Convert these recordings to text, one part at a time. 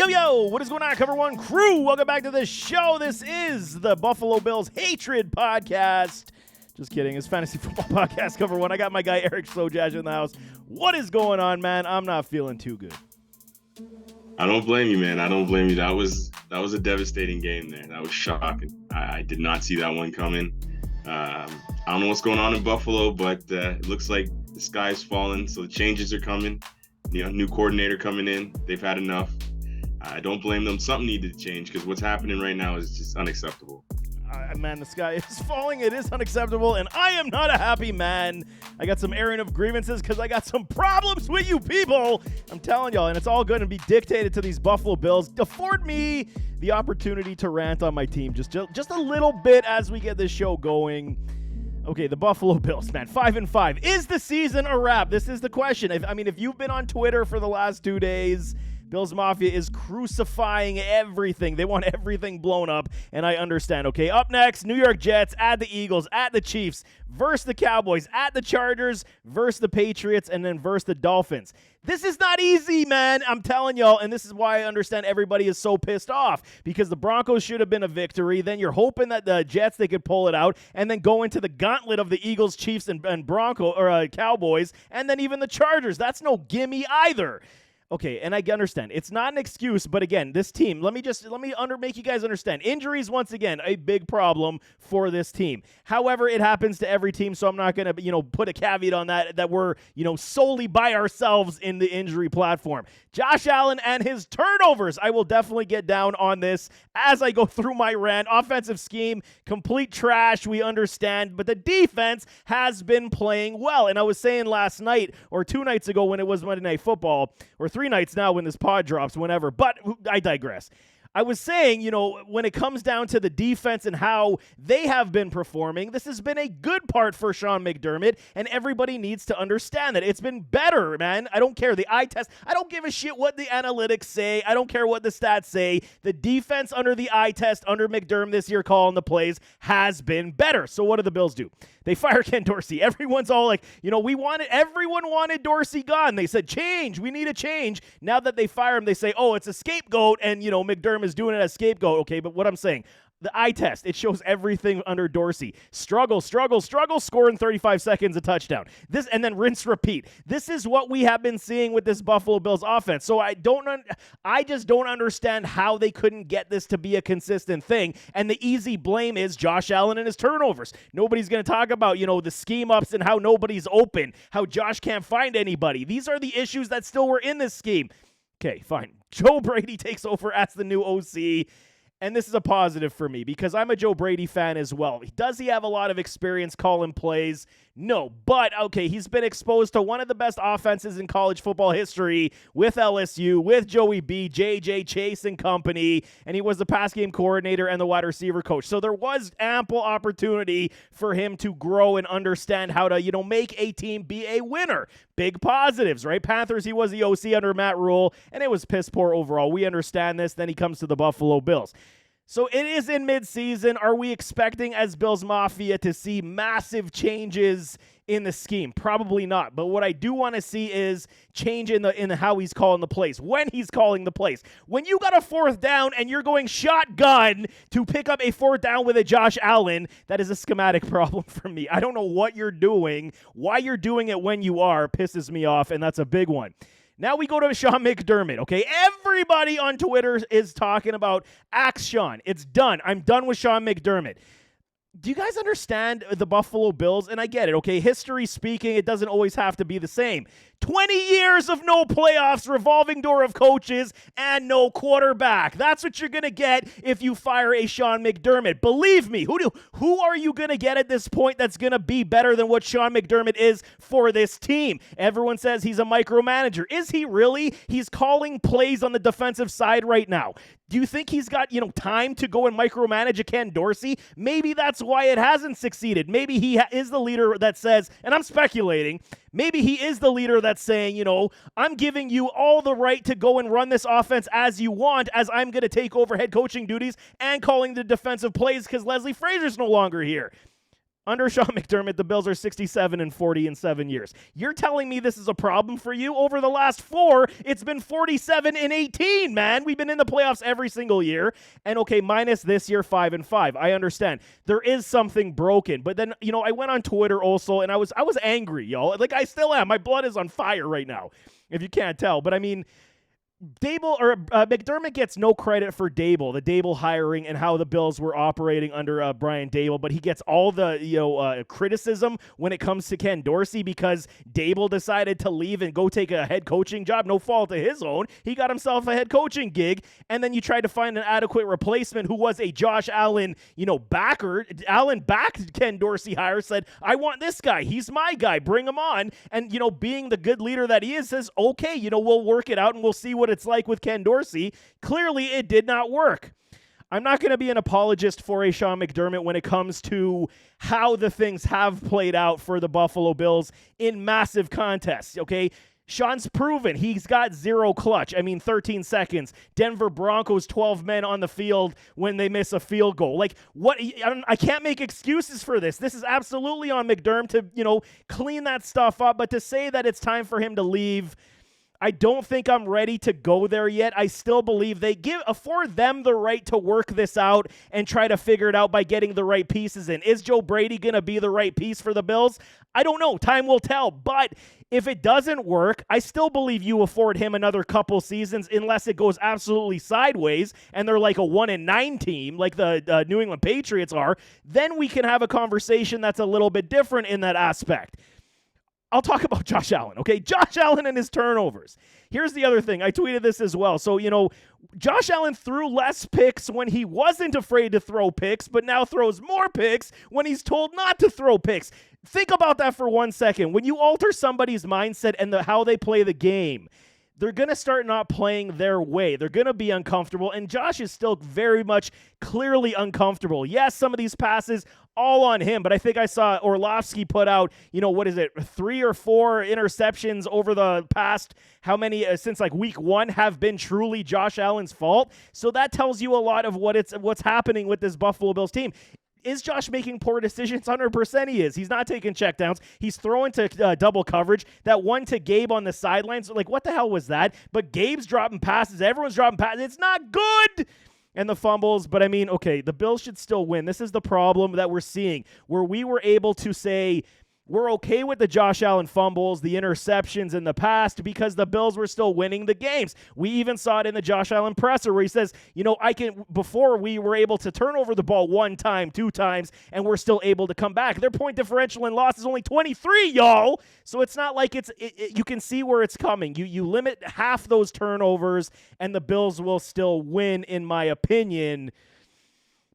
Yo, what is going on, Cover One crew? Welcome back to the show. This is the Buffalo Bills Hatred Podcast. Just kidding. It's Fantasy Football Podcast, Cover One. I got my guy Eric Slojaj in the house. What is going on, man? I'm not feeling too good. I don't blame you, man. I don't blame you. That was a devastating game there. That was shocking. I did not see that one coming. I don't know what's going on in Buffalo, but it looks like the sky's falling, so the changes are coming. You know, new coordinator coming in. They've had enough. I don't blame them. Something needed to change because what's happening right now is just unacceptable. Man, the sky is falling. It is unacceptable, and I am not a happy man. I got some airing of grievances because I got some problems with you people. I'm telling y'all, and it's all going to be dictated to these Buffalo Bills. Afford me the opportunity to rant on my team just a little bit as we get this show going. Okay, the Buffalo Bills, man, 5-5. Is the season a wrap? This is the question. If you've been on Twitter for the last 2 days, Bills Mafia is crucifying everything. They want everything blown up, and I understand. Okay, up next, New York Jets at the Eagles, at the Chiefs, versus the Cowboys, at the Chargers, versus the Patriots, and then versus the Dolphins. This is not easy, man. I'm telling y'all, and this is why I understand everybody is so pissed off, because the Broncos should have been a victory. Then you're hoping that the Jets, they could pull it out, and then go into the gauntlet of the Eagles, Chiefs, and Cowboys, and then even the Chargers. That's no gimme either. Okay, and I understand. It's not an excuse, but again, this team, let me make you guys understand. Injuries, once again, a big problem for this team. However, it happens to every team, so I'm not going to, put a caveat on that we're, solely by ourselves in the injury platform. Josh Allen and his turnovers. I will definitely get down on this as I go through my rant. Offensive scheme, complete trash, we understand, but the defense has been playing well. And I was saying last night or 2 nights ago when it was Monday Night Football, or 3 nights now when this pod drops, whenever, but I digress. I was saying, when it comes down to the defense and how they have been performing, this has been a good part for Sean McDermott, and everybody needs to understand that. It's been better, man. I don't care. The eye test, I don't give a shit what the analytics say. I don't care what the stats say. The defense under the eye test, under McDermott this year calling the plays, has been better. So what do the Bills do? They fire Ken Dorsey. Everyone's all like, everyone wanted Dorsey gone. They said, change. We need a change. Now that they fire him, they say, oh, it's a scapegoat, and, McDermott is doing it as scapegoat. Okay, but what I'm saying, the eye test, it shows everything under Dorsey. Struggle, score in 35 seconds, a touchdown. This, and then rinse, repeat. This is what we have been seeing with this Buffalo Bills offense. So I just don't understand how they couldn't get this to be a consistent thing. And the easy blame is Josh Allen and his turnovers. Nobody's going to talk about, the scheme ups and how nobody's open, how Josh can't find anybody. These are the issues that still were in this scheme. Okay, fine. Joe Brady takes over as the new OC. And this is a positive for me because I'm a Joe Brady fan as well. Does he have a lot of experience calling plays? No. But, okay, he's been exposed to one of the best offenses in college football history with LSU, with Joey B, J.J. Chase and company, and he was the pass game coordinator and the wide receiver coach. So there was ample opportunity for him to grow and understand how to, make a team be a winner. Big positives, right? Panthers, he was the OC under Matt Rule, and it was piss poor overall. We understand this. Then he comes to the Buffalo Bills. So it is in midseason. Are we expecting as Bills Mafia to see massive changes in the scheme? Probably not. But what I do want to see is change in the how he's calling the plays, when he's calling the plays. When you got a 4th down and you're going shotgun to pick up a 4th down with a Josh Allen, that is a schematic problem for me. I don't know what you're doing. Why you're doing it when you are pisses me off, and that's a big one. Now we go to Sean McDermott, okay? Everybody on Twitter is talking about Axe Sean. It's done. I'm done with Sean McDermott. Do you guys understand the Buffalo Bills? And I get it, okay? History speaking, it doesn't always have to be the same. 20 years of no playoffs, revolving door of coaches, and no quarterback. That's what you're going to get if you fire a Sean McDermott. Believe me, who are you going to get at this point that's going to be better than what Sean McDermott is for this team? Everyone says he's a micromanager. Is he really? He's calling plays on the defensive side right now. Do you think he's got, time to go and micromanage a Ken Dorsey? Maybe that's why it hasn't succeeded. Maybe he is the leader that says, and I'm speculating, maybe he is the leader that's saying, I'm giving you all the right to go and run this offense as you want, as I'm going to take over head coaching duties and calling the defensive plays because Leslie Frazier's no longer here. Under Sean McDermott, the Bills are 67-40 in 7 years. You're telling me this is a problem for you? Over the last 4, it's been 47-18, man. We've been in the playoffs every single year. And okay, minus this year, 5-5. I understand. There is something broken. But then, I went on Twitter also, and I was angry, y'all. Like, I still am. My blood is on fire right now, if you can't tell. But I mean, McDermott gets no credit for the Dable hiring and how the Bills were operating under Brian Dable, but he gets all the criticism when it comes to Ken Dorsey because Dable decided to leave and go take a head coaching job. No fault of his own. He got himself a head coaching gig, and then you tried to find an adequate replacement who was a Josh Allen, backer. Allen backed Ken Dorsey hire, said, I want this guy. He's my guy. Bring him on. And, being the good leader that he is, says, okay, we'll work it out and we'll see what it's like with Ken Dorsey. Clearly, it did not work. I'm not going to be an apologist for a Sean McDermott when it comes to how the things have played out for the Buffalo Bills in massive contests, okay? Sean's proven he's got zero clutch. 13 seconds. Denver Broncos, 12 men on the field when they miss a field goal. Like, what? I can't make excuses for this. This is absolutely on McDermott to, clean that stuff up. But to say that it's time for him to leave, I don't think I'm ready to go there yet. I still believe they afford them the right to work this out and try to figure it out by getting the right pieces in. Is Joe Brady going to be the right piece for the Bills? I don't know. Time will tell. But if it doesn't work, I still believe you afford him another couple seasons unless it goes absolutely sideways and they're like a 1-9 team like the New England Patriots are. Then we can have a conversation that's a little bit different in that aspect. I'll talk about Josh Allen, okay? Josh Allen and his turnovers. Here's the other thing. I tweeted this as well. So, Josh Allen threw less picks when he wasn't afraid to throw picks, but now throws more picks when he's told not to throw picks. Think about that for 1 second. When you alter somebody's mindset and how they play the game, they're going to start not playing their way. They're going to be uncomfortable, and Josh is still very much clearly uncomfortable. Yes, some of these passes all on him, but I think I saw Orlovsky put out, 3 or 4 interceptions over the past, how many, since like week 1 have been truly Josh Allen's fault. So that tells you a lot of what's happening with this Buffalo Bills team. Is Josh making poor decisions? 100% he is. He's not taking checkdowns. He's throwing to double coverage. That one to Gabe on the sidelines, like, what the hell was that? But Gabe's dropping passes. Everyone's dropping passes. It's not good. And the fumbles. But, okay, the Bills should still win. This is the problem that we're seeing, where we were able to say, we're okay with the Josh Allen fumbles, the interceptions in the past because the Bills were still winning the games. We even saw it in the Josh Allen presser where he says, before we were able to turn over the ball 1 time, 2 times, and we're still able to come back. Their point differential in loss is only 23, y'all. So it's not like you can see where it's coming. You limit half those turnovers and the Bills will still win, in my opinion.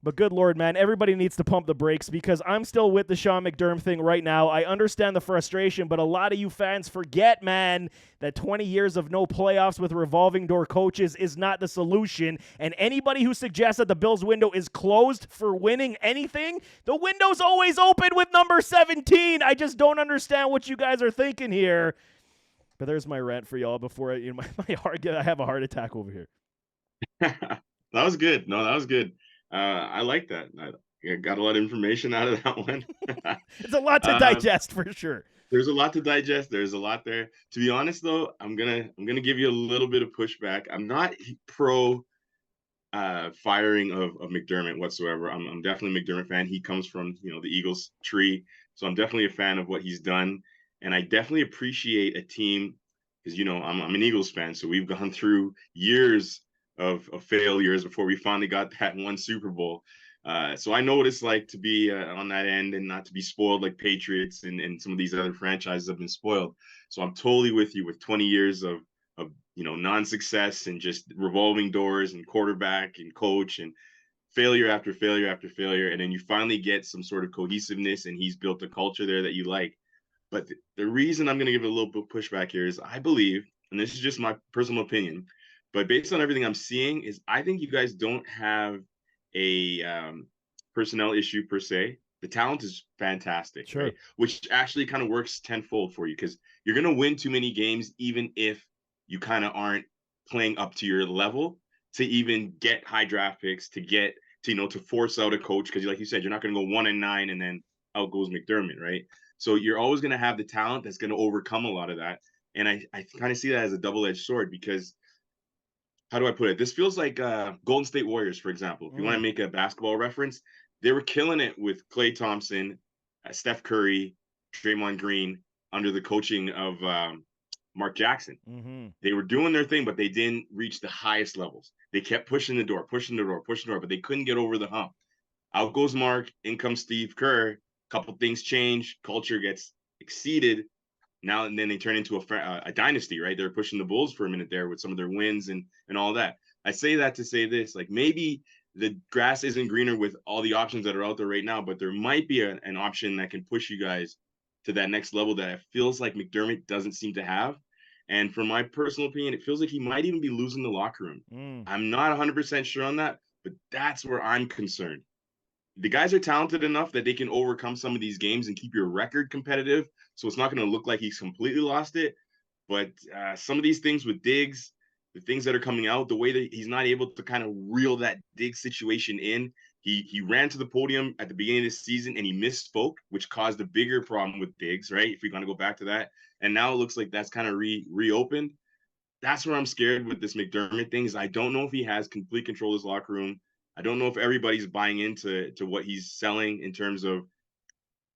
But good Lord, man, everybody needs to pump the brakes because I'm still with the Sean McDermott thing right now. I understand the frustration, but a lot of you fans forget, man, that 20 years of no playoffs with revolving door coaches is not the solution. And anybody who suggests that the Bills window is closed for winning anything, the window's always open with number 17. I just don't understand what you guys are thinking here. But there's my rant for y'all before I have a heart attack over here. That was good. No, that was good. I like that. I got a lot of information out of that one. It's a lot to digest for sure. There's a lot to digest. There's a lot there. To be honest, though, I'm gonna give you a little bit of pushback. I'm not pro firing of McDermott whatsoever. I'm definitely a McDermott fan. He comes from the Eagles tree, so I'm definitely a fan of what he's done, and I definitely appreciate a team because I'm an Eagles fan, so we've gone through years of failures before we finally got that one Super Bowl. So I know what it's like to be on that end and not to be spoiled like Patriots and some of these other franchises have been spoiled. So I'm totally with you with 20 years of non-success and just revolving doors and quarterback and coach and failure after failure after failure. And then you finally get some sort of cohesiveness and he's built a culture there that you like. But the reason I'm going to give a little bit of pushback here is I believe, and this is just my personal opinion, but based on everything I'm seeing, is I think you guys don't have a personnel issue per se. The talent is fantastic, sure, right? Which actually kind of works tenfold for you because you're going to win too many games, even if you kind of aren't playing up to your level to even get high draft picks, to get to force out a coach because, like you said, you're not going to go 1-9 and then out goes McDermott, right? So you're always going to have the talent that's going to overcome a lot of that. And I kind of see that as a double-edged sword because how do I put it? This feels like Golden State Warriors, for example. If you want to make a basketball reference, they were killing it with Klay Thompson, Steph Curry, Draymond Green under the coaching of Mark Jackson. Mm-hmm. They were doing their thing, but they didn't reach the highest levels. They kept pushing the door, but they couldn't get over the hump. Out goes Mark, in comes Steve Kerr. Couple things change, culture gets exceeded. Now and then they turn into a dynasty, right? They're pushing the Bulls for a minute there with some of their wins and all that. I say that to say this, like maybe the grass isn't greener with all the options that are out there right now, but there might be an option that can push you guys to that next level that it feels like McDermott doesn't seem to have. And from my personal opinion, it feels like he might even be losing the locker room. I'm not 100% sure on that, but that's where I'm concerned. The guys are talented enough that they can overcome some of these games and keep your record competitive. So it's not going to look like he's completely lost it. But some of these things with Diggs, the things that are coming out, the way that he's not able to kind of reel that Diggs situation in. He ran to the podium at the beginning of the season and he misspoke, which caused a bigger problem with Diggs, right? If we're going to go back to that. And now it looks like that's kind of reopened. That's where I'm scared with this McDermott thing is I don't know if he has complete control of his locker room. I don't know if everybody's buying into what he's selling in terms of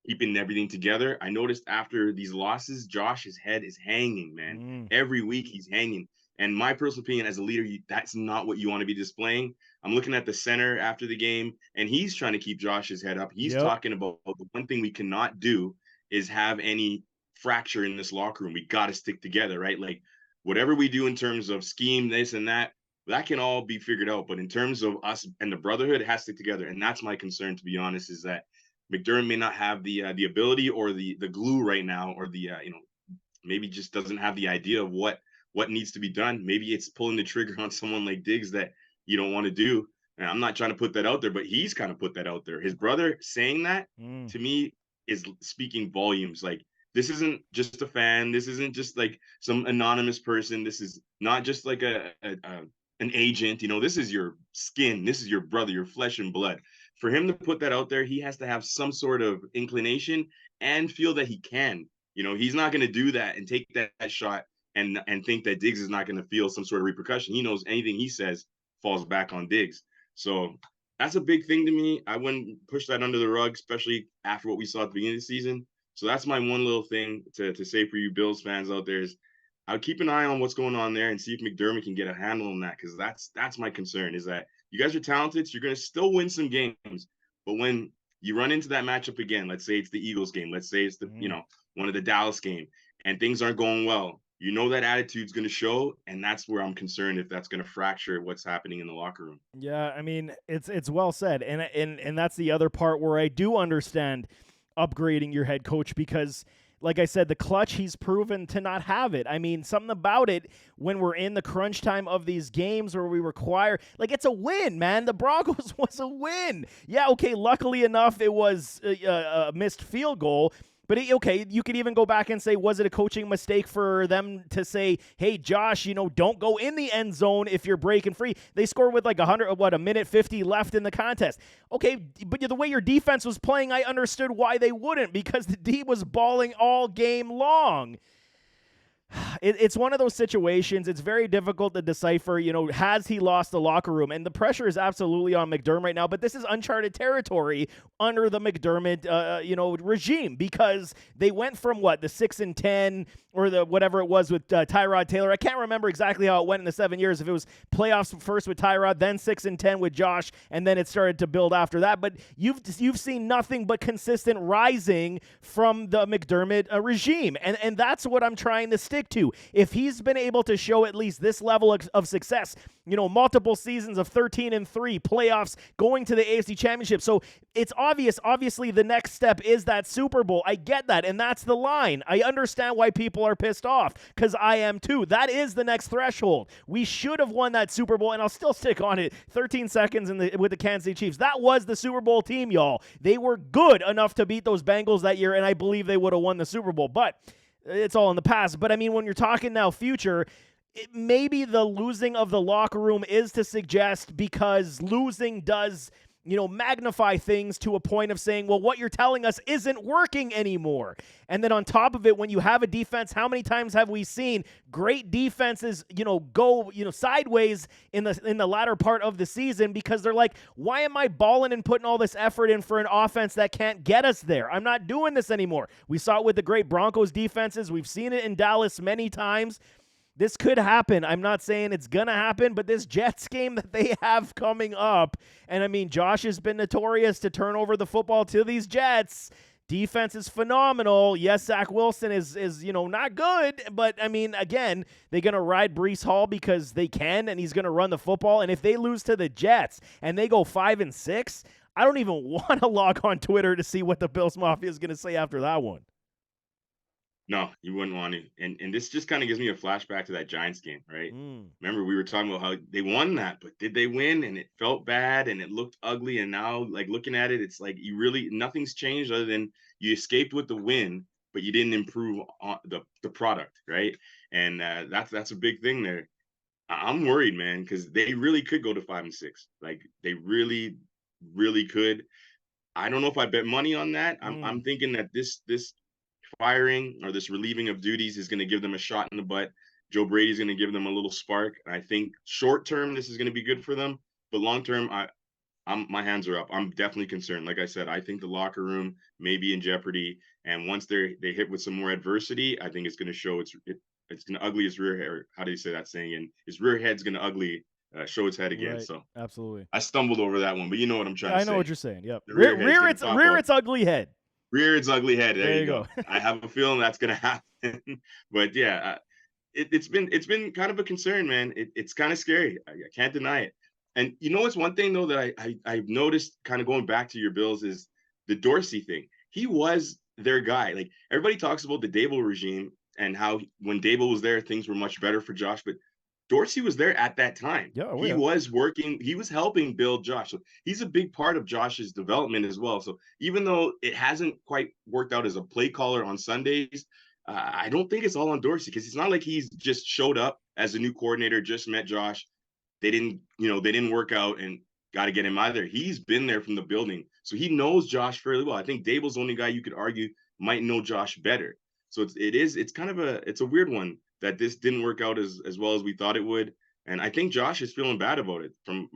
keeping everything together. I noticed after these losses, Josh's head is hanging, man. Every week he's hanging. And my personal opinion as a leader, that's not what you want to be displaying. I'm looking at the center after the game, and he's trying to keep Josh's head up. He's talking about the one thing we cannot do is have any fracture in this locker room. We got to stick together, right? Like whatever we do in terms of scheme, this and that can all be figured out. But in terms of us and the brotherhood, it has to stick together. And that's my concern, to be honest, is that McDermott may not have the ability or the glue right now, or the maybe just doesn't have the idea of what needs to be done. Maybe it's pulling the trigger on someone like Diggs that you don't want to do. And I'm not trying to put that out there, but he's kind of put that out there. His brother saying that to me is speaking volumes. Like, this isn't just a fan. This isn't just like some anonymous person. This is not just like an agent. This is your skin. This is your brother, your flesh and blood. For him to put that out there, he has to have some sort of inclination and feel that he can. He's not going to do that and take that shot and think that Diggs is not going to feel some sort of repercussion. He knows anything he says falls back on Diggs. So that's a big thing to me. I wouldn't push that under the rug, especially after what we saw at the beginning of the season. So that's my one little thing to say for you Bills fans out there is I'll keep an eye on what's going on there and see if McDermott can get a handle on that, because that's my concern, is that you guys are talented, so you're going to still win some games. But when you run into that matchup again, let's say it's the Eagles game, let's say it's the one of the Dallas game, and things aren't going well, that attitude's going to show, and that's where I'm concerned if that's going to fracture what's happening in the locker room. Yeah, I mean, it's well said, and that's the other part where I do understand upgrading your head coach, because like I said, the clutch, he's proven to not have it. I mean, something about it when we're in the crunch time of these games where we require, like, it's a win, man. The Broncos was a win. Yeah, okay, luckily enough, it was a missed field goal. But, okay, you could even go back and say, was it a coaching mistake for them to say, hey, Josh, don't go in the end zone if you're breaking free? They scored with like a minute 50 left in the contest. Okay, but the way your defense was playing, I understood why they wouldn't, because the D was balling all game long. It's one of those situations. It's very difficult to decipher, has he lost the locker room? And the pressure is absolutely on McDermott right now, but this is uncharted territory under the McDermott, regime, because they went from the 6-10 or the whatever it was with Tyrod Taylor. I can't remember exactly how it went in the 7 years. If it was playoffs first with Tyrod, then 6-10 with Josh, and then it started to build after that. But you've seen nothing but consistent rising from the McDermott regime, and that's what I'm trying to stick to. If he's been able to show at least this level of success, multiple seasons of 13-3, playoffs, going to the AFC Championship. So it's obviously the next step is that Super Bowl. I get that, and that's the line. I understand why people are pissed off, because I am too. That is the next threshold. We should have won that Super Bowl, and I'll still stick on it. 13 seconds with the Kansas City Chiefs. That was the Super Bowl team, y'all. They were good enough to beat those Bengals that year, and I believe they would have won the Super Bowl. But it's all in the past. But, I mean, when you're talking now future, maybe the losing of the locker room is to suggest, because losing does magnify things to a point of saying, well, what you're telling us isn't working anymore. And then on top of it, when you have a defense, how many times have we seen great defenses, go, sideways in the latter part of the season because they're like, why am I balling and putting all this effort in for an offense that can't get us there? I'm not doing this anymore. We saw it with the great Broncos defenses. We've seen it in Dallas many times. This could happen. I'm not saying it's going to happen, but this Jets game that they have coming up, and I mean, Josh has been notorious to turn over the football to these Jets. Defense is phenomenal. Yes, Zach Wilson is not good, but I mean, again, they're going to ride Breece Hall because they can, and he's going to run the football. And if they lose to the Jets and they go 5-6, I don't even want to log on Twitter to see what the Bills Mafia is going to say after that one. No, you wouldn't want to. And this just kind of gives me a flashback to that Giants game, right? Remember, we were talking about how they won that, but did they win? And it felt bad and it looked ugly. And now, like, looking at it, it's like nothing's changed other than you escaped with the win, but you didn't improve on the product, right? And that's a big thing there. I'm worried, man, because they really could go to 5-6. Like, they really, really could. I don't know if I bet money on that. I'm thinking that this firing or this relieving of duties is going to give them a shot in the butt. Joe Brady's going to give them a little spark. I think short term this is going to be good for them, but long term, my hands are up. I'm definitely concerned. Like I said, I think the locker room may be in jeopardy, and once they hit with some more adversity, I think it's going to show it's going to ugly its rear hair. How do you say that saying? And his rear head's going to ugly show its head again. Right. So absolutely, I stumbled over that one, but you know what I'm trying to say. I know what you're saying. Yep. The rear its ugly head. Rear its ugly head. There you go. I have a feeling that's going to happen. But yeah, it's been kind of a concern, man. It's kind of scary. I can't deny it. And you know what's one thing though that I've noticed, kind of going back to your Bills, is the Dorsey thing. He was their guy. Like, everybody talks about the Dable regime and how when Dable was there, things were much better for Josh. But Dorsey was there at that time. He was working. He was helping build Josh. So he's a big part of Josh's development as well. So even though it hasn't quite worked out as a play caller on Sundays, I don't think it's all on Dorsey, because it's not like he's just showed up as a new coordinator, just met Josh. They didn't work out and got to get him either. He's been there from the building. So he knows Josh fairly well. I think Dable's the only guy you could argue might know Josh better. So it's kind of a weird one that this didn't work out as well as we thought it would. And I think Josh is feeling bad about it. From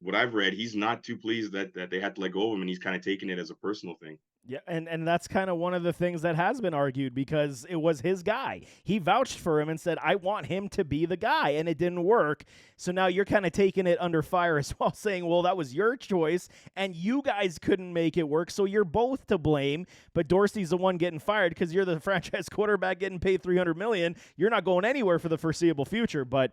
what I've read, he's not too pleased that they had to let go of him, and he's kind of taking it as a personal thing. Yeah, and that's kind of one of the things that has been argued, because it was his guy. He vouched for him and said, I want him to be the guy, and it didn't work. So now you're kind of taking it under fire as well, saying, well, that was your choice, and you guys couldn't make it work, so you're both to blame. But Dorsey's the one getting fired because you're the franchise quarterback getting paid $300 million. You're not going anywhere for the foreseeable future, but...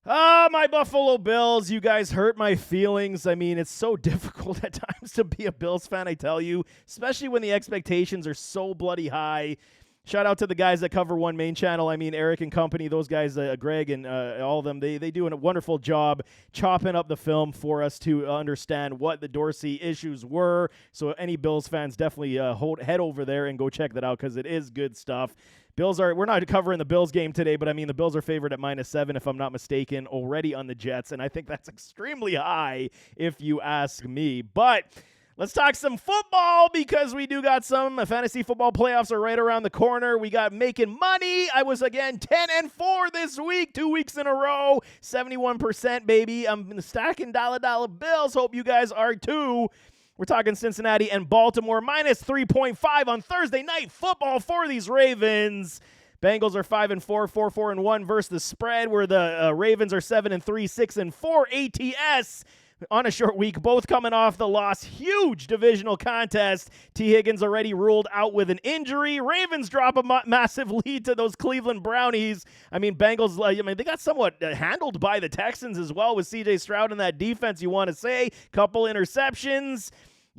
my Buffalo Bills, you guys hurt my feelings. I mean, it's so difficult at times to be a Bills fan, I tell you, especially when the expectations are so bloody high. Shout out to the guys that cover One Main Channel. I mean, Eric and company, those guys, Greg and all of them, they do a wonderful job chopping up the film for us to understand what the Dorsey issues were. So any Bills fans, definitely head over there and go check that out, because it is good stuff. We're not covering the Bills game today, but I mean, the Bills are favored at -7, if I'm not mistaken, already on the Jets, and I think that's extremely high if you ask me. But let's talk some football, because we do got some fantasy football playoffs are right around the corner. We got making money. I was, again, 10-4 this week, 2 weeks in a row, 71%, baby. I'm stacking dollar bills. Hope you guys are too. We're talking Cincinnati and Baltimore, -3.5 on Thursday night football for these Ravens. Bengals are 5-4, 4-1 versus the spread, where the Ravens are 7-3, 6-4 ATS. On a short week, both coming off the loss. Huge divisional contest. T. Higgins already ruled out with an injury. Ravens drop a massive lead to those Cleveland Brownies. I mean, Bengals, they got somewhat handled by the Texans as well, with C.J. Stroud in that defense, you want to say. Couple interceptions.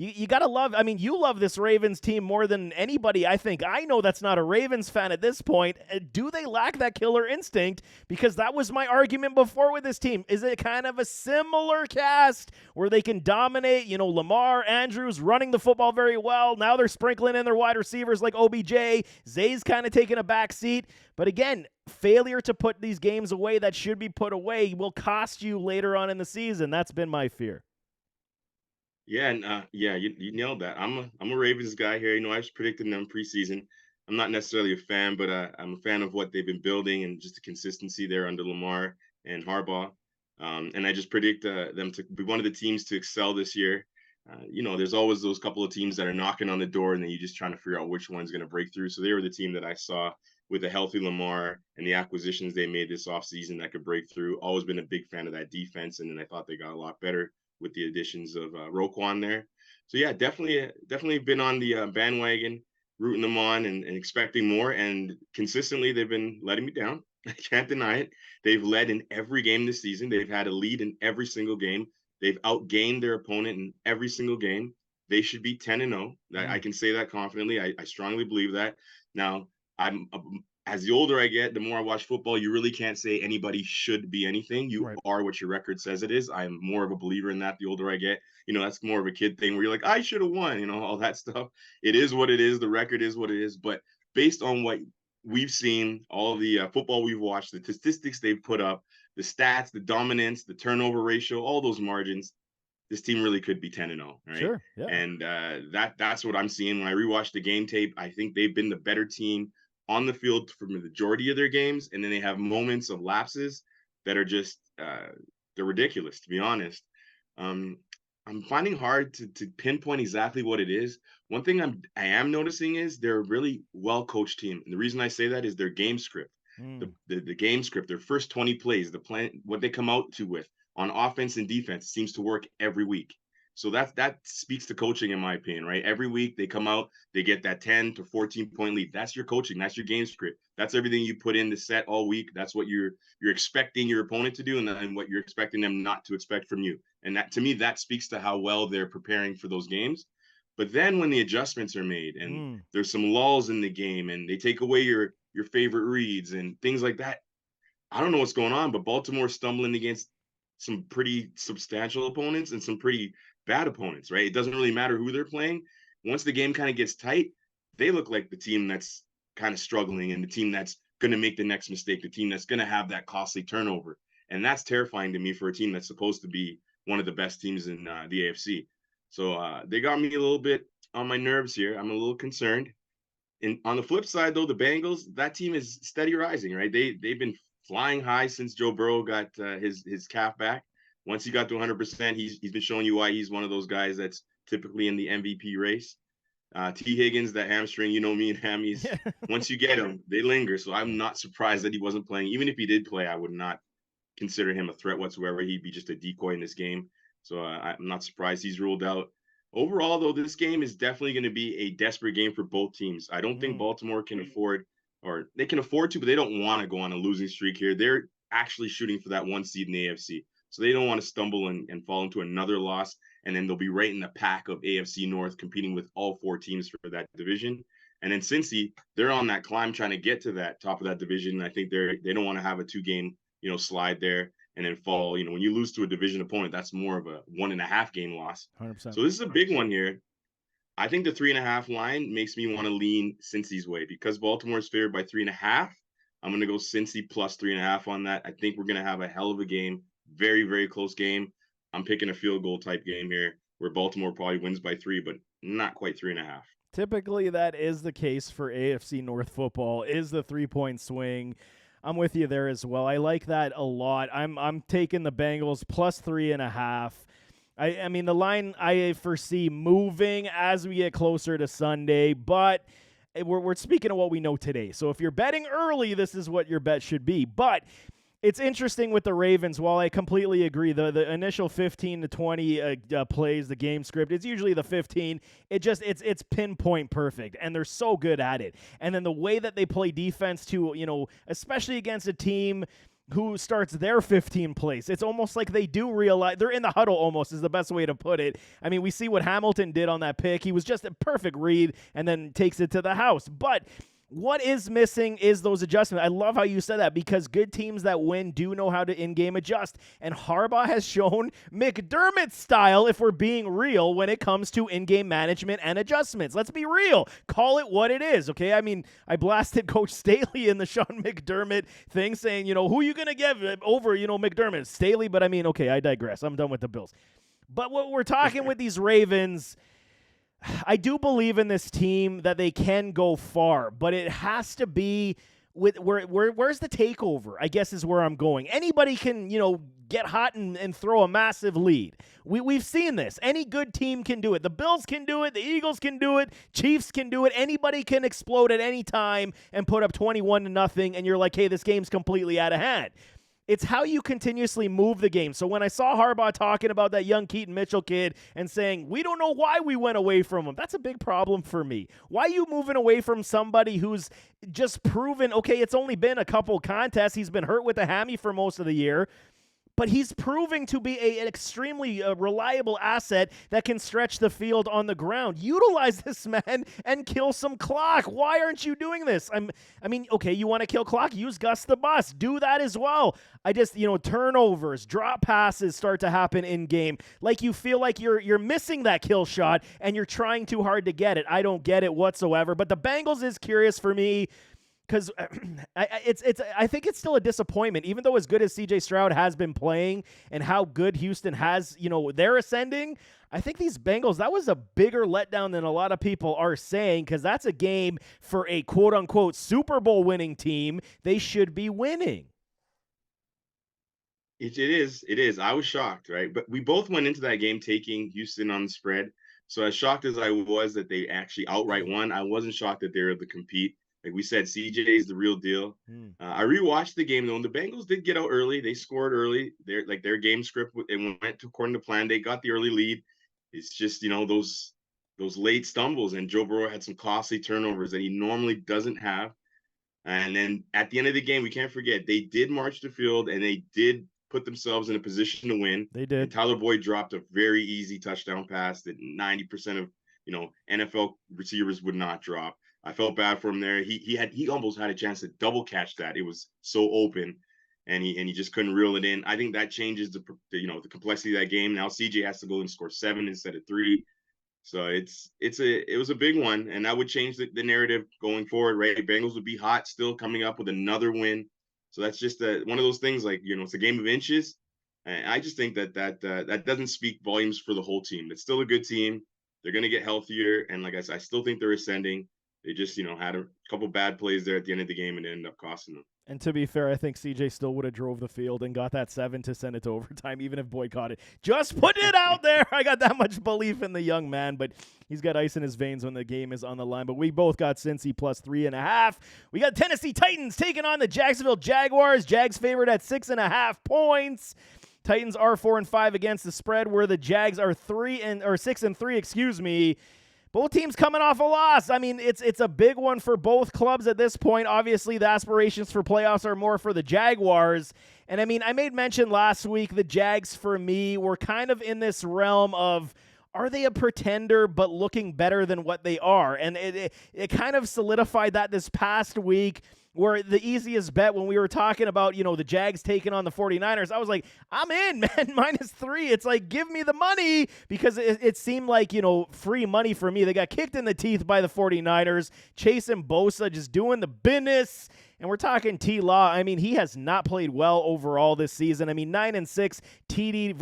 You got to love, you love this Ravens team more than anybody, I think. I know that's not a Ravens fan at this point. Do they lack that killer instinct? Because that was my argument before with this team. Is it kind of a similar cast where they can dominate, Lamar, Andrews running the football very well. Now they're sprinkling in their wide receivers like OBJ. Zay's kind of taking a back seat. But again, failure to put these games away that should be put away will cost you later on in the season. That's been my fear. Yeah, and you nailed that. I'm a Ravens guy here. I was predicting them preseason. I'm not necessarily a fan, but I'm a fan of what they've been building and just the consistency there under Lamar and Harbaugh. And I just predict them to be one of the teams to excel this year. There's always those couple of teams that are knocking on the door, and then you're just trying to figure out which one's going to break through. So they were the team that I saw with a healthy Lamar and the acquisitions they made this offseason that could break through. Always been a big fan of that defense, and then I thought they got a lot better with the additions of Roquan there. So yeah, definitely been on the bandwagon, rooting them on and expecting more. And consistently, they've been letting me down. I can't deny it. They've led in every game this season. They've had a lead in every single game. They've outgained their opponent in every single game. They should be 10-0. I can say that confidently. I strongly believe that. Now, I'm as the older I get, the more I watch football, you really can't say anybody should be anything. You Right. are what your record says it is. I'm more of a believer in that the older I get. That's more of a kid thing where you're like, I should have won, all that stuff. It is what it is. The record is what it is. But based on what we've seen, all the football we've watched, the statistics they've put up, the stats, the dominance, the turnover ratio, all those margins, this team really could be 10-0, right? Sure. Yeah. And that's what I'm seeing when I rewatch the game tape. I think they've been the better team on the field for the majority of their games, and then they have moments of lapses that are just they're ridiculous, to be honest. Um, I'm finding hard to pinpoint exactly what it is. One thing I am noticing is they're a really well coached team, and the reason I say that is their game script. Mm. The game script, their first 20 plays, the plan, what they come out to with on offense and defense seems to work every week. So that speaks to coaching, in my opinion, right? Every week they come out, they get that 10 to 14 point lead. That's your coaching. That's your game script. That's everything you put in the set all week. That's what you're expecting your opponent to do, and then what you're expecting them not to expect from you. And that, to me, that speaks to how well they're preparing for those games. But then when the adjustments are made and Mm. there's some lulls in the game and they take away your favorite reads and things like that, I don't know what's going on, but Baltimore's stumbling against some pretty substantial opponents and some pretty bad opponents, right? It doesn't really matter who they're playing. Once the game kind of gets tight, they look like the team that's kind of struggling and the team that's going to make the next mistake, the team that's going to have that costly turnover. And that's terrifying to me for a team that's supposed to be one of the best teams in the AFC. So they got me a little bit on my nerves here. I'm a little concerned. And on the flip side, though, the Bengals, that team is steady rising, right? They've been flying high since Joe Burrow got his calf back. Once he got to 100%, he's been showing you why he's one of those guys that's typically in the MVP race. T. Higgins, that hamstring, me and hammies. Yeah. Once you get them, they linger. So I'm not surprised that he wasn't playing. Even if he did play, I would not consider him a threat whatsoever. He'd be just a decoy in this game. So I'm not surprised he's ruled out. Overall, though, this game is definitely going to be a desperate game for both teams. I don't think Mm. Baltimore can afford, or they can afford to, but they don't want to go on a losing streak here. They're actually shooting for that one seed in the AFC. So they don't want to stumble and fall into another loss. And then they'll be right in the pack of AFC North competing with all four teams for that division. And then Cincy, they're on that climb trying to get to that top of that division. I think they don't want to have a 2-game, slide there and then fall. When you lose to a division opponent, that's more of a 1.5 game loss. 100%. So this is a big one here. I think the 3.5 line makes me want to lean Cincy's way because Baltimore's favored by 3.5. I'm going to go Cincy plus 3.5 on that. I think we're going to have a hell of a game. Very, very close game. I'm picking a field goal type game here where Baltimore probably wins by 3, but not quite 3.5. Typically, that is the case for AFC North football, is the 3-point swing. I'm with you there as well. I like that a lot. I'm taking the Bengals plus 3.5. I mean, the line I foresee moving as we get closer to Sunday, but we're speaking of what we know today. So if you're betting early, this is what your bet should be. But it's interesting with the Ravens. While I completely agree, the initial 15 to 20 plays, the game script, it's usually the 15. It's pinpoint perfect, and they're so good at it. And then the way that they play defense too, especially against a team who starts their 15 plays. It's almost like they do realize they're in the huddle almost is the best way to put it. I mean, we see what Hamilton did on that pick. He was just a perfect read and then takes it to the house. But what is missing is those adjustments. I love how you said that because good teams that win do know how to in-game adjust. And Harbaugh has shown McDermott style, if we're being real, when it comes to in-game management and adjustments. Let's be real. Call it what it is, okay? I mean, I blasted Coach Staley in the Sean McDermott thing saying, who are you going to give over, McDermott? Staley, but I mean, okay, I digress. I'm done with the Bills. But what we're talking with these Ravens, I do believe in this team that they can go far, but it has to be with where's the takeover, I guess is where I'm going. Anybody can, get hot and throw a massive lead. We've seen this. Any good team can do it. The Bills can do it. The Eagles can do it. Chiefs can do it. Anybody can explode at any time and put up 21-0, and you're like, hey, this game's completely out of hand. It's how you continuously move the game. So when I saw Harbaugh talking about that young Keaton Mitchell kid and saying, we don't know why we went away from him, that's a big problem for me. Why are you moving away from somebody who's just proven, okay, it's only been a couple contests. He's been hurt with a hammy for most of the year. But he's proving to be an extremely reliable asset that can stretch the field on the ground. Utilize this man and kill some clock. Why aren't you doing this? Okay, you want to kill clock? Use Gus the Bus. Do that as well. Turnovers, drop passes start to happen in game. Like you feel like you're missing that kill shot and you're trying too hard to get it. I don't get it whatsoever. But the Bengals is curious for me, because I think it's still a disappointment, even though as good as C.J. Stroud has been playing and how good Houston has, they're ascending. I think these Bengals, that was a bigger letdown than a lot of people are saying, because that's a game for a quote-unquote Super Bowl winning team. They should be winning. It is. I was shocked, right? But we both went into that game taking Houston on the spread. So as shocked as I was that they actually outright won, I wasn't shocked that they were able to compete. Like we said, CJ is the real deal. I rewatched the game though, and the Bengals did get out early. They scored early. Their game script, it went according to plan. They got the early lead. It's just those late stumbles, and Joe Burrow had some costly turnovers that he normally doesn't have. And then at the end of the game, we can't forget they did march the field and they did put themselves in a position to win. They did. And Tyler Boyd dropped a very easy touchdown pass that 90% of NFL receivers would not drop. I felt bad for him there. He almost had a chance to double catch that. It was so open, and he just couldn't reel it in. I think that changes the complexity of that game. Now CJ has to go and score 7 instead of 3. So it was a big one, and that would change the narrative going forward, right? Bengals would be hot still, coming up with another win. So that's just one of those things, like, it's a game of inches. And I just think that doesn't speak volumes for the whole team. It's still a good team. They're going to get healthier, and like I said, I still think they're ascending. They just, had a couple bad plays there at the end of the game, and it ended up costing them. And to be fair, I think CJ still would have drove the field and got that 7 to send it to overtime, even if Boyd caught it. Just put it out there. I got that much belief in the young man, but he's got ice in his veins when the game is on the line. But we both got Cincy plus 3.5. We got Tennessee Titans taking on the Jacksonville Jaguars. Jags favored at 6.5 points. Titans are 4-5 against the spread, where the Jags are 6-3. Excuse me. Both teams coming off a loss. I mean, it's a big one for both clubs at this point. Obviously, the aspirations for playoffs are more for the Jaguars. And I mean, I made mention last week the Jags, for me, were kind of in this realm of, are they a pretender but looking better than what they are? And it kind of solidified that this past week, where the easiest bet when we were talking about, the Jags taking on the 49ers, I was like, I'm in, man, -3. It's like, give me the money, because it seemed like, free money for me. They got kicked in the teeth by the 49ers. Chase and Bosa just doing the business. And we're talking T-Law. I mean, he has not played well overall this season. I mean, 9-6 TD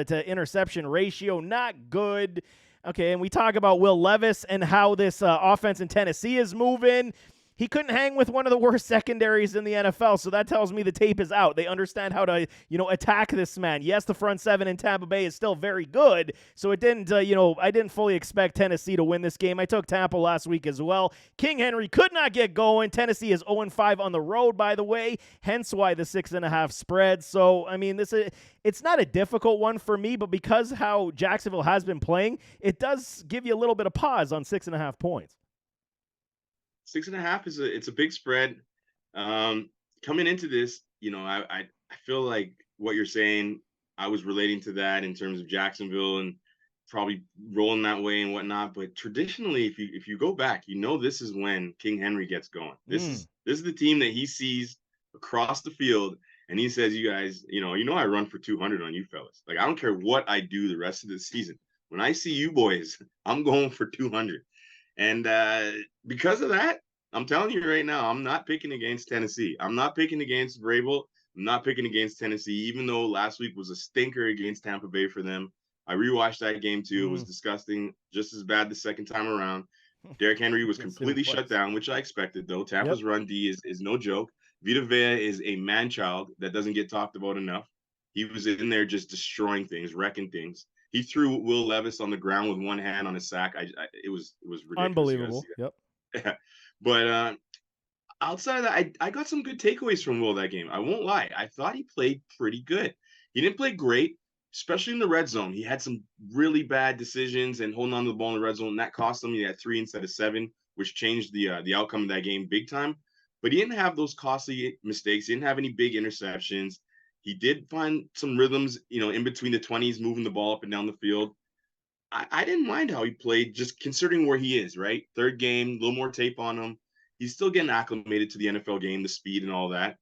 to interception ratio, not good. Okay, and we talk about Will Levis and how this offense in Tennessee is moving. He couldn't hang with one of the worst secondaries in the NFL, so that tells me the tape is out. They understand how to, attack this man. Yes, the front seven in Tampa Bay is still very good, so it didn't, I didn't fully expect Tennessee to win this game. I took Tampa last week as well. King Henry could not get going. Tennessee is 0-5 on the road, by the way, hence why the 6.5 spread. So, I mean, it's not a difficult one for me, but because how Jacksonville has been playing, it does give you a little bit of pause on 6.5 points. 6.5 it's a big spread. Coming into this, I feel like what you're saying, I was relating to that in terms of Jacksonville and probably rolling that way and whatnot. But traditionally, if you go back, this is when King Henry gets going. This is the team that he sees across the field, and he says, "You guys, I run for 200 on you fellas. Like, I don't care what I do the rest of the season. When I see you boys, I'm going for 200." And because of that, I'm telling you right now, I'm not picking against Tennessee. I'm not picking against Vrabel. I'm not picking against Tennessee, even though last week was a stinker against Tampa Bay for them. I rewatched that game too. It was Mm. disgusting, just as bad the second time around. Derrick Henry was Yes, it completely shut was. down, which I expected, though. Yep. Tampa's run D is no joke. Vita Vea is a man-child that doesn't get talked about enough. He was in there just destroying things, wrecking things. He threw Will Levis on the ground with one hand on a sack. It was ridiculous. You got to Unbelievable. see Yep. that. But outside of that, I got some good takeaways from Will that game. I won't lie. I thought he played pretty good. He didn't play great, especially in the red zone. He had some really bad decisions and holding on to the ball in the red zone. And that cost him. He had 3 instead of 7, which changed the outcome of that game big time. But he didn't have those costly mistakes. He didn't have any big interceptions. He did find some rhythms, in between the 20s, moving the ball up and down the field. I didn't mind how he played, just considering where he is, right? Third game, a little more tape on him. He's still getting acclimated to the NFL game, the speed and all that.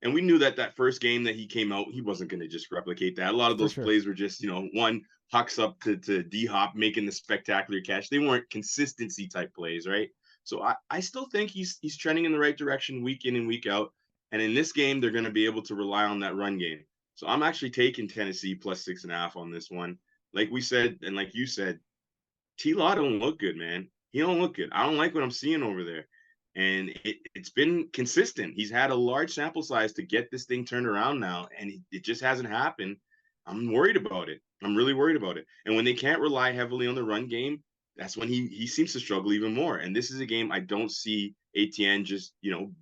And we knew that first game that he came out, he wasn't going to just replicate that. A lot of For those sure. plays were just, one hucks up to D-Hop making the spectacular catch. They weren't consistency type plays, right? So I still think he's trending in the right direction week in and week out. And in this game, they're going to be able to rely on that run game. So I'm actually taking Tennessee plus 6.5 on this one. Like we said, and like you said, T-Law don't look good, man. He don't look good. I don't like what I'm seeing over there. And it's been consistent. He's had a large sample size to get this thing turned around now, and it just hasn't happened. I'm worried about it. I'm really worried about it. And when they can't rely heavily on the run game, that's when he seems to struggle even more. And this is a game I don't see ATN just,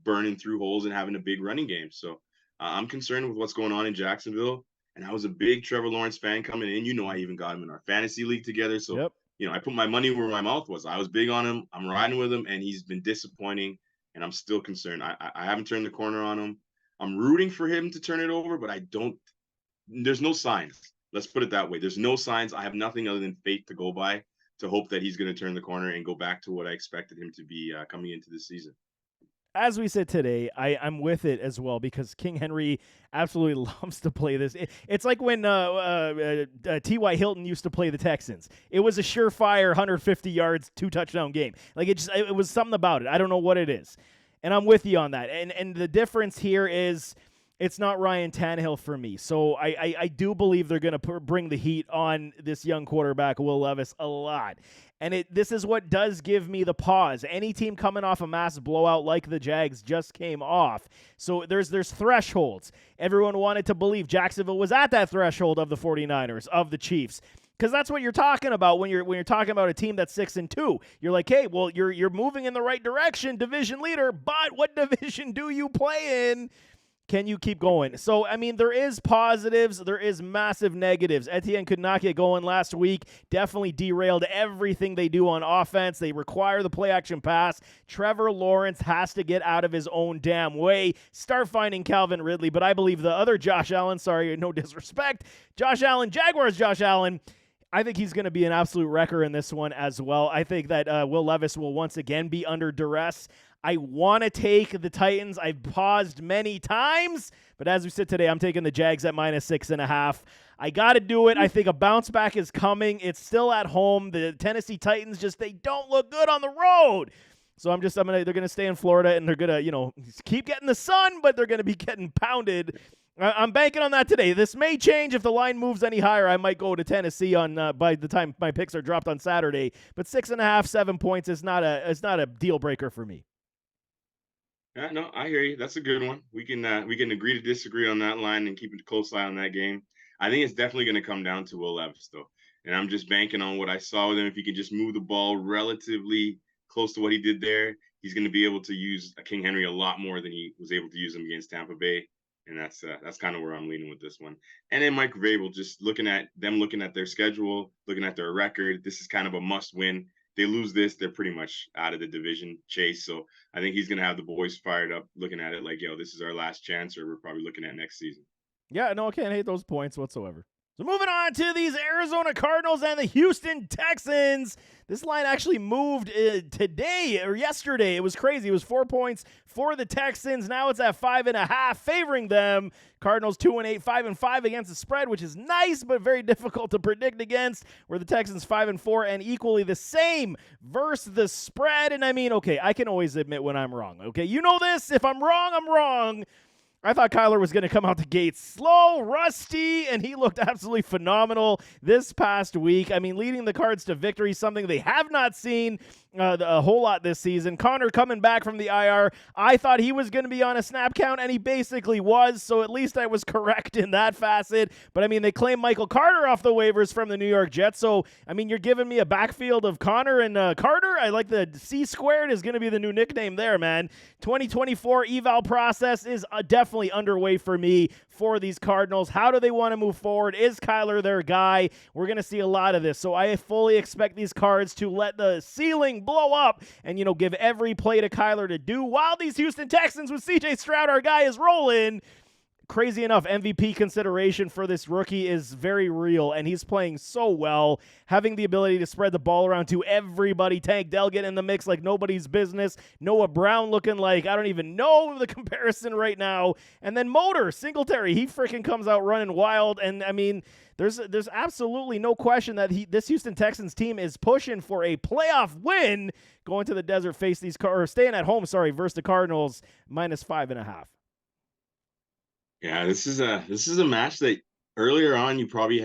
burning through holes and having a big running game. So I'm concerned with what's going on in Jacksonville. And I was a big Trevor Lawrence fan coming in. I even got him in our fantasy league together. So Yep. I put my money where my mouth was. I was big on him. I'm riding with him, and he's been disappointing, and I'm still concerned. I haven't turned the corner on him. I'm rooting for him to turn it over, but I don't. There's no signs. Let's put it that way. There's no signs. I have nothing other than faith to go by to hope that he's going to turn the corner and go back to what I expected him to be coming into this season. As we said today, I'm with it as well because King Henry absolutely loves to play this. It's like when T.Y. Hilton used to play the Texans. It was a surefire 150 yards, 2-touchdown game. Like it was something about it. I don't know what it is. And I'm with you on that. And the difference here is it's not Ryan Tannehill for me. So I do believe they're going to bring the heat on this young quarterback, Will Levis, a lot. And this is what does give me the pause. Any team coming off a massive blowout like the Jags just came off. So there's thresholds. Everyone wanted to believe Jacksonville was at that threshold of the 49ers, of the Chiefs. Because that's what you're talking about when you're talking about a team that's 6-2. You're like, hey, well, you're moving in the right direction, division leader, but what division do you play in? Can you keep going? So, I mean, there is positives. There is massive negatives. Etienne could not get going last week. Definitely derailed everything they do on offense. They require the play-action pass. Trevor Lawrence has to get out of his own damn way. Start finding Calvin Ridley. But I believe the other Josh Allen, sorry, no disrespect, Josh Allen, Jaguars Josh Allen, I think he's going to be an absolute wrecker in this one as well. I think that Will Levis will once again be under duress. I want to take the Titans. I've paused many times, but as we sit today, I'm taking the Jags at -6.5. I got to do it. I think a bounce back is coming. It's still at home. The Tennessee Titans they don't look good on the road. So they're going to stay in Florida and they're going to, keep getting the sun, but they're going to be getting pounded. I'm banking on that today. This may change if the line moves any higher. I might go to Tennessee by the time my picks are dropped on Saturday. But 6.5, 7 points is not a deal breaker for me. Yeah, no, I hear you. That's a good one. We can agree to disagree on that line and keep a close eye on that game. I think it's definitely going to come down to Will Levis, though. And I'm just banking on what I saw with him. If he can just move the ball relatively close to what he did there, he's going to be able to use King Henry a lot more than he was able to use him against Tampa Bay. And that's kind of where I'm leaning with this one. And then Mike Vrabel, just looking at their schedule, looking at their record, this is kind of a must-win. They lose this, they're pretty much out of the division chase. So I think he's going to have the boys fired up, looking at it like, this is our last chance, or we're probably looking at next season. Yeah, no, I can't hate those points whatsoever. So moving on to these Arizona Cardinals and the Houston Texans. This line actually moved today or yesterday. It was crazy. It was 4 points for the Texans. Now it's at 5.5, favoring them. Cardinals 2-8, 5-5 against the spread, which is nice, but very difficult to predict against. Where the Texans 5-4 and equally the same versus the spread. And I mean, okay, I can always admit when I'm wrong. Okay, you know this. If I'm wrong, I'm wrong. I thought Kyler was going to come out the gate slow, rusty, and he looked absolutely phenomenal this past week. I mean, leading the Cards to victory, something they have not seen a whole lot this season. Connor coming back from the IR. I thought he was going to be on a snap count, and he basically was, so at least I was correct in that facet. But, I mean, they claimed Michael Carter off the waivers from the New York Jets, so, I mean, you're giving me a backfield of Connor and Carter. I like the C squared is going to be the new nickname there, man. 2024 eval process is definitely underway for me for these Cardinals. How do they want to move forward? Is Kyler their guy? We're going to see a lot of this, so I fully expect these Cards to let the ceiling blow up and, give every play to Kyler to do while these Houston Texans with CJ Stroud, our guy, is rolling. Crazy enough, MVP consideration for this rookie is very real, and he's playing so well, having the ability to spread the ball around to everybody. Tank Dell getting in the mix like nobody's business. Noah Brown looking like, I don't even know the comparison right now. And then Motor, Singletary, he freaking comes out running wild, and I mean, there's absolutely no question that this Houston Texans team is pushing for a playoff win, going to the desert, face these staying at home, versus the Cardinals, -5.5. Yeah, this is a match that earlier on you probably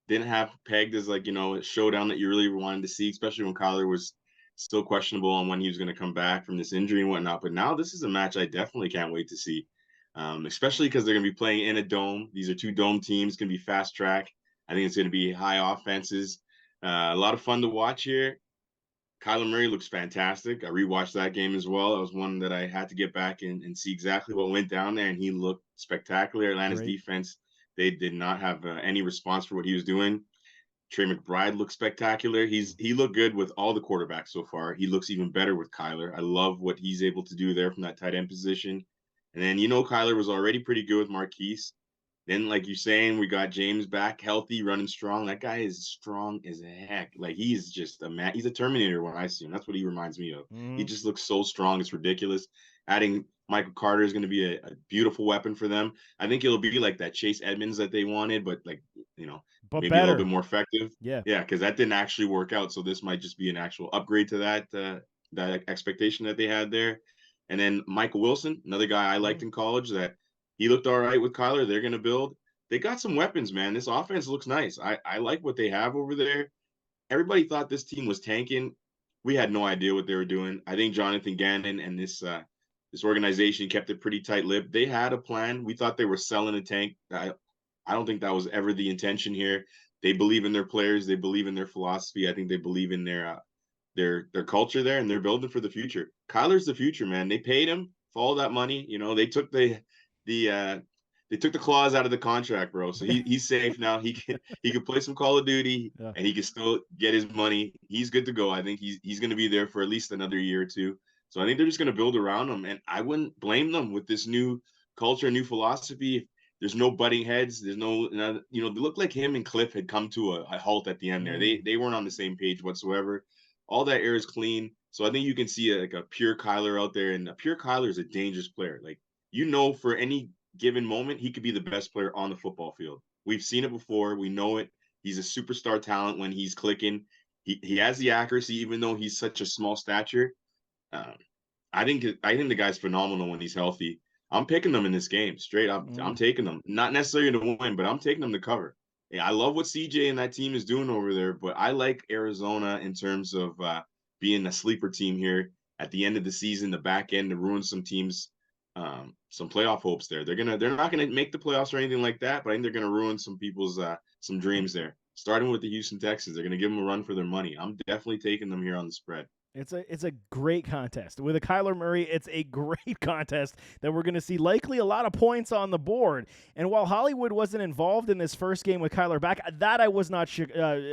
didn't have pegged as like, a showdown that you really wanted to see, especially when Kyler was still questionable on when he was going to come back from this injury and whatnot. But now this is a match I definitely can't wait to see, especially because they're going to be playing in a dome. These are two dome teams, going to be fast track. I think it's going to be high offenses. A lot of fun to watch here. Kyler Murray looks fantastic. I rewatched that game as well. It was one that I had to get back and see exactly what went down there, and he looked spectacular. Atlanta's defense, they did not have any response for what he was doing. Trey McBride looked spectacular. He looked good with all the quarterbacks so far. He looks even better with Kyler. I love what he's able to do there from that tight end position. And then, Kyler was already pretty good with Marquise. Then, like you're saying, we got James back healthy, running strong. That guy is strong as heck. Like, he's just he's a Terminator when I see him. That's what he reminds me of. He just looks so strong. It's ridiculous. Adding Michael Carter is going to be a beautiful weapon for them. I think it'll be like that Chase Edmonds that they wanted, but but maybe better. A little bit more effective. Yeah, because that didn't actually work out. So this might just be an actual upgrade to that expectation that they had there. And then Michael Wilson, another guy I liked in college that he looked all right with Kyler. They're going to build. They got some weapons, man. This offense looks nice. I like what they have over there. Everybody thought this team was tanking. We had no idea what they were doing. I think Jonathan Gannon and this organization kept it pretty tight-lipped. They had a plan. We thought they were selling a tank. I don't think that was ever the intention here. They believe in their players. They believe in their philosophy. I think they believe in their culture there, and they're building for the future. Kyler's the future, man. They paid him for all that money. They took they took the clause out of the contract, bro. So he's safe now. He can play some Call of Duty, and he can still get his money. He's good to go. I think he's going to be there for at least another year or two. So I think they're just going to build around him, and I wouldn't blame them with this new culture, new philosophy. There's no butting heads. There's no, they look like him and Cliff had come to a halt at the end there. They weren't on the same page whatsoever. All that air is clean. So I think you can see a pure Kyler out there, and a pure Kyler is a dangerous player. Like, for any given moment, he could be the best player on the football field. We've seen it before. We know it. He's a superstar talent when he's clicking. He has the accuracy, even though he's such a small stature. I think the guy's phenomenal when he's healthy. I'm picking them in this game straight up. I'm taking them, not necessarily to win, but I'm taking them to cover. Yeah, I love what CJ and that team is doing over there, but I like Arizona in terms of being a sleeper team here at the end of the season, the back end, to ruin some teams. Some playoff hopes there. They're not gonna make the playoffs or anything like that, but I think they're gonna ruin some people's some dreams there. Starting with the Houston Texans, they're gonna give them a run for their money. I'm definitely taking them here on the spread. It's a great contest. With a Kyler Murray, it's a great contest that we're going to see likely a lot of points on the board. And while Hollywood wasn't involved in this first game with Kyler back, that I was not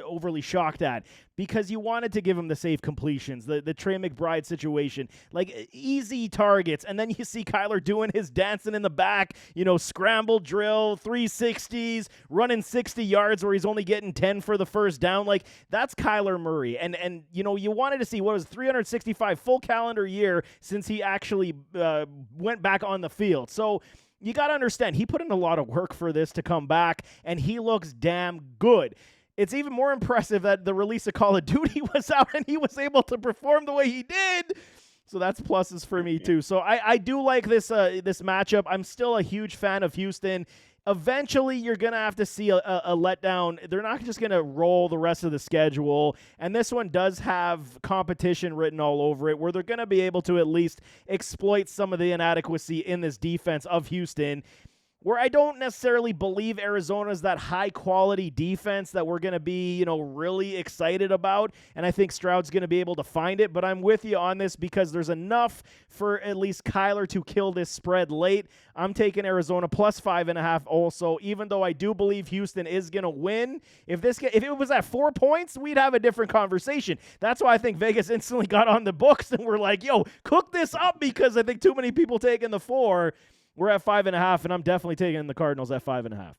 overly shocked at, because you wanted to give him the safe completions, the Trey McBride situation, like easy targets. And then you see Kyler doing his dancing in the back, scramble drill, 360s, running 60 yards where he's only getting 10 for the first down. Like, that's Kyler Murray. And you wanted to see what was 365 full calendar year since he actually went back on the field. So you got to understand, he put in a lot of work for this to come back, and he looks damn good. It's even more impressive that the release of Call of Duty was out and he was able to perform the way he did. So that's pluses for me too. So I do like this this matchup. I'm still a huge fan of Houston. Eventually, you're going to have to see a letdown. They're not just going to roll the rest of the schedule. And this one does have competition written all over it, where they're going to be able to at least exploit some of the inadequacy in this defense of Houston, where I don't necessarily believe Arizona's that high-quality defense that we're going to be, really excited about, and I think Stroud's going to be able to find it, but I'm with you on this because there's enough for at least Kyler to kill this spread late. I'm taking Arizona plus 5.5 also, even though I do believe Houston is going to win. If it was at 4 points, we'd have a different conversation. That's why I think Vegas instantly got on the books and we're like, yo, cook this up, because I think too many people taking the 4. We're at 5.5, and I'm definitely taking the Cardinals at 5.5.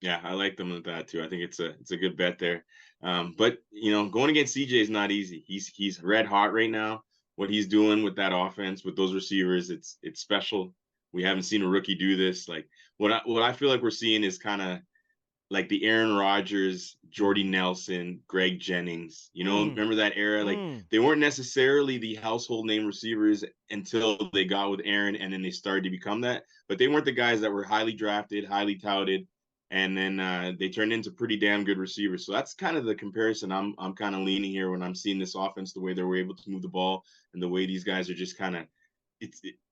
Yeah, I like them with that too. I think it's a good bet there. But going against CJ is not easy. He's red hot right now. What he's doing with that offense, with those receivers, it's special. We haven't seen a rookie do this. Like what I feel like we're seeing is kind of like the Aaron Rodgers, Jordy Nelson, Greg Jennings. Remember that era? Like they weren't necessarily the household name receivers until they got with Aaron, and then they started to become that. But they weren't the guys that were highly drafted, highly touted, and then they turned into pretty damn good receivers. So that's kind of the comparison I'm kind of leaning here when I'm seeing this offense, the way they were able to move the ball and the way these guys are just kind of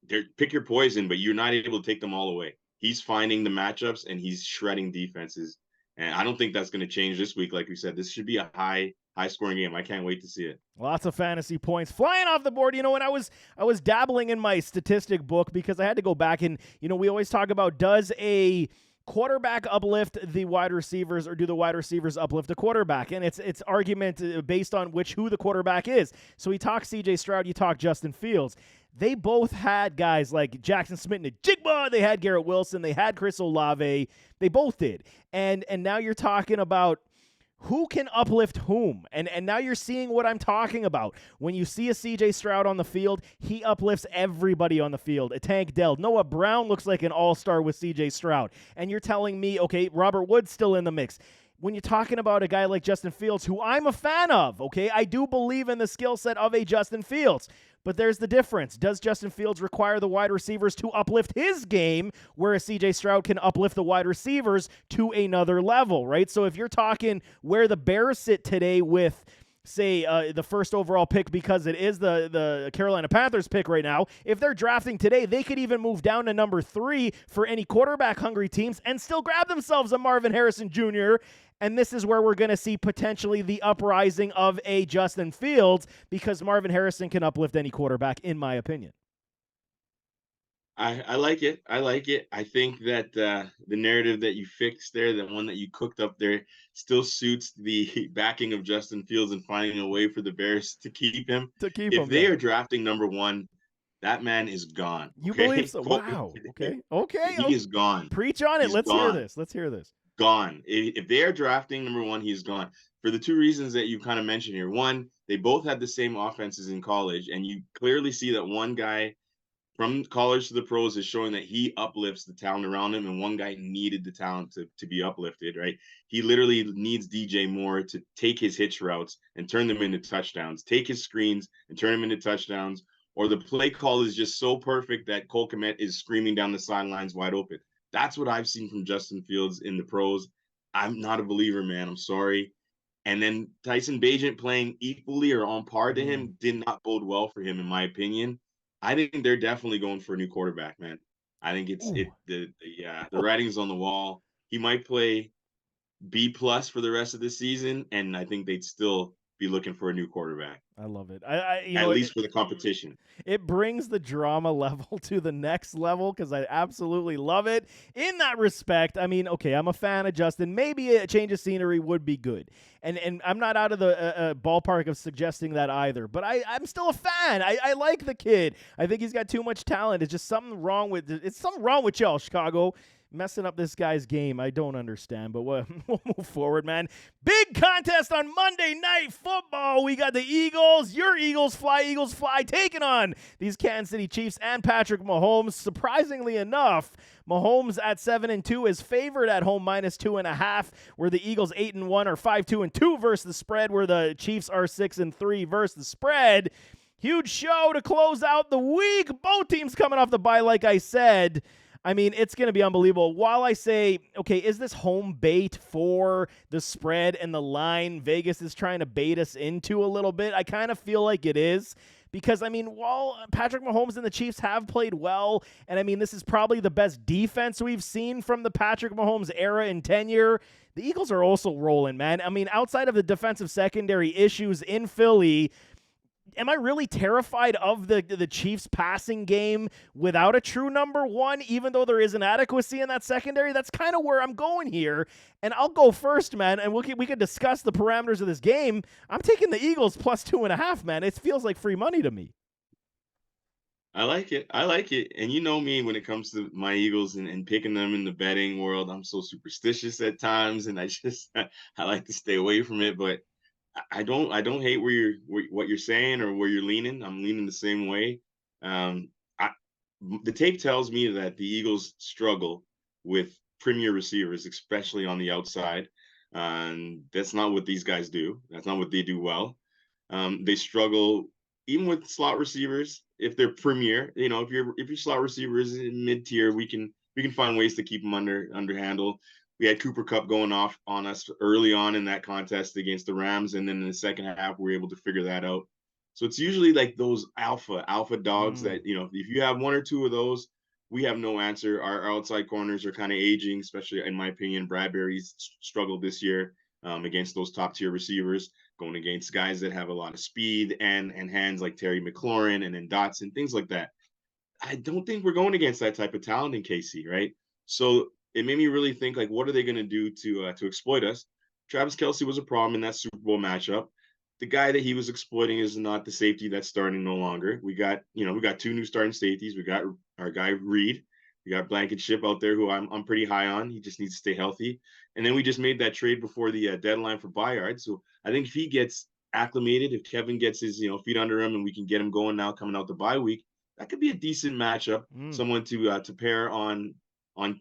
they're pick your poison, but you're not able to take them all away. He's finding the matchups and he's shredding defenses. And I don't think that's going to change this week. Like we said, this should be a high scoring game. I can't wait to see it. Lots of fantasy points flying off the board. When I was dabbling in my statistic book because I had to go back and, we always talk about, does a quarterback uplift the wide receivers or do the wide receivers uplift the quarterback? And it's argument based on who the quarterback is. So we talk CJ Stroud, you talk Justin Fields. They both had guys like Jackson Smith and Jigba. They had Garrett Wilson. They had Chris Olave. They both did. And now you're talking about who can uplift whom. And now you're seeing what I'm talking about. When you see a CJ Stroud on the field, he uplifts everybody on the field. A Tank Dell. Noah Brown looks like an all-star with CJ Stroud. And you're telling me, okay, Robert Woods still in the mix. When you're talking about a guy like Justin Fields, who I'm a fan of, okay, I do believe in the skill set of a Justin Fields. But there's the difference. Does Justin Fields require the wide receivers to uplift his game, whereas CJ Stroud can uplift the wide receivers to another level, right? So if you're talking where the Bears sit today with, say, the first overall pick, because it is the Carolina Panthers pick right now, if they're drafting today, they could even move down to number 3 for any quarterback-hungry teams and still grab themselves a Marvin Harrison Jr., and this is where we're going to see potentially the uprising of a Justin Fields, because Marvin Harrison can uplift any quarterback, in my opinion. I like it. I think that the narrative that you fixed there, the one that you cooked up there, still suits the backing of Justin Fields and finding a way for the Bears to keep him. If they are drafting number 1, that man is gone. You believe so? Wow. Okay. He is gone. Preach on it. Let's hear this. Gone. If they are drafting number 1, he's gone. For the 2 reasons that you kind of mentioned here. One, they both had the same offenses in college, and you clearly see that one guy from college to the pros is showing that he uplifts the talent around him, and one guy needed the talent to be uplifted, right? He literally needs DJ Moore to take his hitch routes and turn them into touchdowns, take his screens and turn them into touchdowns, or the play call is just so perfect that Cole Kmet is screaming down the sidelines wide open. That's what I've seen from Justin Fields in the pros. I'm not a believer, man. I'm sorry. And then Tyson Bagent playing equally or on par to him did not bode well for him, in my opinion. I think they're definitely going for a new quarterback, man. I think the writing's on the wall. He might play B+ for the rest of the season, and I think they'd still be looking for a new quarterback. I love it. At least for the competition. It brings the drama level to the next level because I absolutely love it. In that respect, I mean, okay, I'm a fan of Justin. Maybe a change of scenery would be good. And I'm not out of the ballpark of suggesting that either. But I'm still a fan. I like the kid. I think he's got too much talent. It's just something wrong with y'all, Chicago. Messing up this guy's game. I don't understand, but we'll move forward, man. Big contest on Monday Night Football. We got the Eagles, your Eagles fly, taking on these Kansas City Chiefs and Patrick Mahomes. Surprisingly enough, Mahomes at 7-2 is favored at home -2.5, where the Eagles 8-1 are 5-2-2 versus the spread, where the Chiefs are 6-3 versus the spread. Huge show to close out the week. Both teams coming off the bye, like I said. I mean, it's going to be unbelievable. While I say, okay, is this home bait for the spread and the line Vegas is trying to bait us into a little bit? I kind of feel like it is. Because, I mean, while Patrick Mahomes and the Chiefs have played well, and, I mean, this is probably the best defense we've seen from the Patrick Mahomes era in tenure, the Eagles are also rolling, man. I mean, outside of the defensive secondary issues in Philly, am I really terrified of the Chiefs passing game without a true number one, even though there is inadequacy in that secondary? That's kind of where I'm going here. And I'll go first, man, and we can discuss the parameters of this game. I'm taking the Eagles plus 2.5, man. It feels like free money to me. I like it. I like it. And you know me when it comes to my Eagles and picking them in the betting world, I'm so superstitious at times, and I like to stay away from it. But I don't hate what you're saying or where you're leaning. I'm leaning the same way. Um, I, the tape tells me that the Eagles struggle with premier receivers, especially on the outside. And that's not what these guys do. That's not what they do well. They struggle even with slot receivers if they're premier. You know, if your slot receiver is in mid tier, we can find ways to keep them under handle. We had Cooper Cup going off on us early on in that contest against the Rams, and then in the second half we were able to figure that out. So it's usually like those alpha dogs that, you know, if you have one or two of those, we have no answer. Our outside corners are kind of aging, especially in my opinion. Bradbury's struggled this year against those top tier receivers, going against guys that have a lot of speed and hands like Terry McLaurin and then Dotson, things like that. I don't think we're going against that type of talent in KC, right? So it made me really think, like, what are they going to do to exploit us? Travis Kelce was a problem in that Super Bowl matchup. The guy that he was exploiting is not the safety that's starting no longer. We got two new starting safeties. We got our guy Reed. We got Blankenship out there, who I'm pretty high on. He just needs to stay healthy. And then we just made that trade before the deadline for Bayard. So I think if he gets acclimated, if Kevin gets his feet under him, and we can get him going now coming out the bye week, that could be a decent matchup. Someone to pair on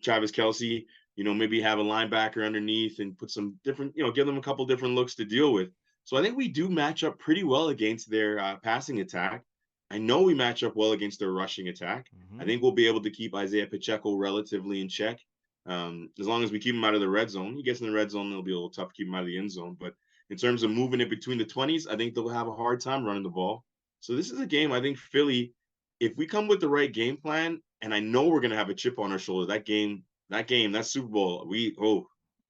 Travis Kelce. You know, maybe have a linebacker underneath and put some different, give them a couple different looks to deal with. So I think we do match up pretty well against their passing attack. I know we match up well against their rushing attack. I think we'll be able to keep Isaiah Pacheco relatively in check. As long as we keep him out of the red zone. He gets in the red zone, it'll be a little tough to keep him out of the end zone. But in terms of moving it between the 20s, I think they'll have a hard time running the ball. So this is a game, I think Philly, if we come with the right game plan, and I know we're going to have a chip on our shoulder, that Super Bowl,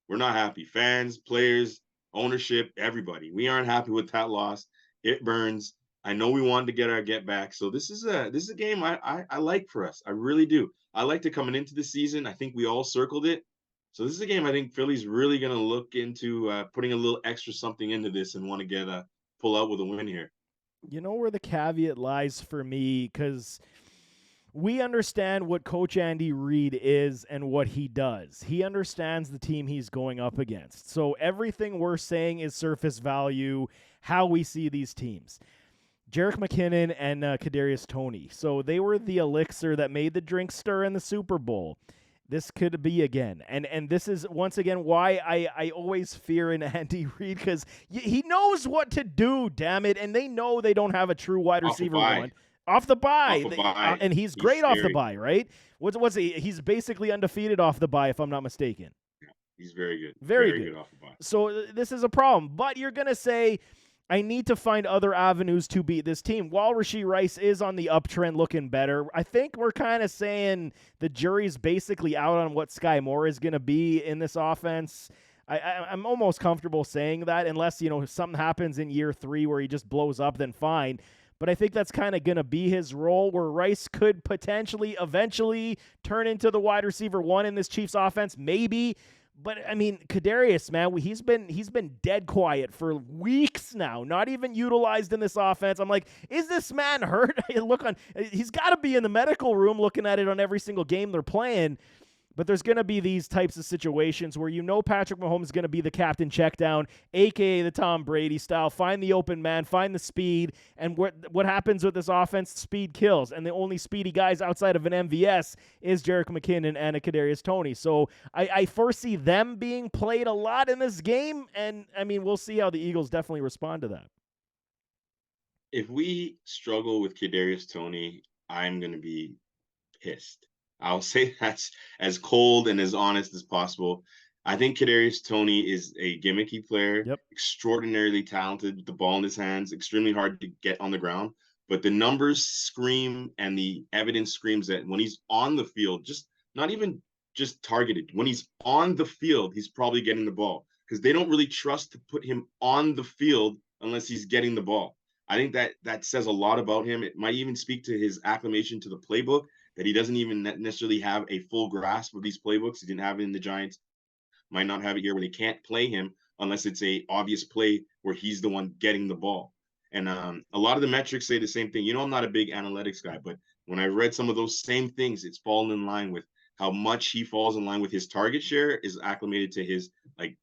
we're not happy. Fans, players, ownership, everybody. We aren't happy with that loss. It burns. I know we wanted to get our get back. So this is a game I like for us. I really do. I liked it coming into the season. I think we all circled it. So this is a game I think Philly's really going to look into putting a little extra something into this and want to pull out with a win here. You know where the caveat lies for me, because we understand what Coach Andy Reid is and what he does. He understands the team he's going up against. So everything we're saying is surface value, how we see these teams. Jerick McKinnon and Kadarius Toney. So they were the elixir that made the drink stir in the Super Bowl. This could be again. And this is, once again, why I always fear in Andy Reid, because he knows what to do, damn it. And they know they don't have a true wide receiver one. Off the bye. And he's great scary. Off the bye, right? What's he? He's basically undefeated off the bye, if I'm not mistaken. He's very good. Very good off the bye. So this is a problem. But you're going to say, I need to find other avenues to beat this team. While Rashee Rice is on the uptrend looking better, I think we're kind of saying the jury's basically out on what Sky Moore is going to be in this offense. I'm almost comfortable saying that, unless, something happens in year 3 where he just blows up, then fine. But I think that's kind of going to be his role, where Rice could potentially eventually turn into the wide receiver one in this Chiefs offense, maybe. But, I mean, Kadarius, man, he's been dead quiet for weeks now, not even utilized in this offense. I'm like, is this man hurt? He's got to be in the medical room looking at it on every single game they're playing. But there's going to be these types of situations where Patrick Mahomes is going to be the captain check down, a.k.a. the Tom Brady style. Find the open man, find the speed, and what happens with this offense? Speed kills. And the only speedy guys outside of an MVS is Jerick McKinnon and a Kadarius Toney. So I foresee them being played a lot in this game, and, I mean, we'll see how the Eagles definitely respond to that. If we struggle with Kadarius Toney, I'm going to be pissed. I'll say that's as cold and as honest as possible. I think Kadarius Toney is a gimmicky player, Yep. extraordinarily talented with the ball in his hands, extremely hard to get on the ground. But the numbers scream and the evidence screams that when he's on the field, just not even just targeted, when he's on the field, he's probably getting the ball because they don't really trust to put him on the field unless he's getting the ball. I think that says a lot about him. It might even speak to his acclimation to the playbook that he doesn't even necessarily have a full grasp of these playbooks. He didn't have it in the Giants, might not have it here where they can't play him unless it's a obvious play where he's the one getting the ball. And a lot of the metrics say the same thing. I'm not a big analytics guy, but when I read some of those same things, it's fallen in line with how much he falls in line with his target share is acclimated to his like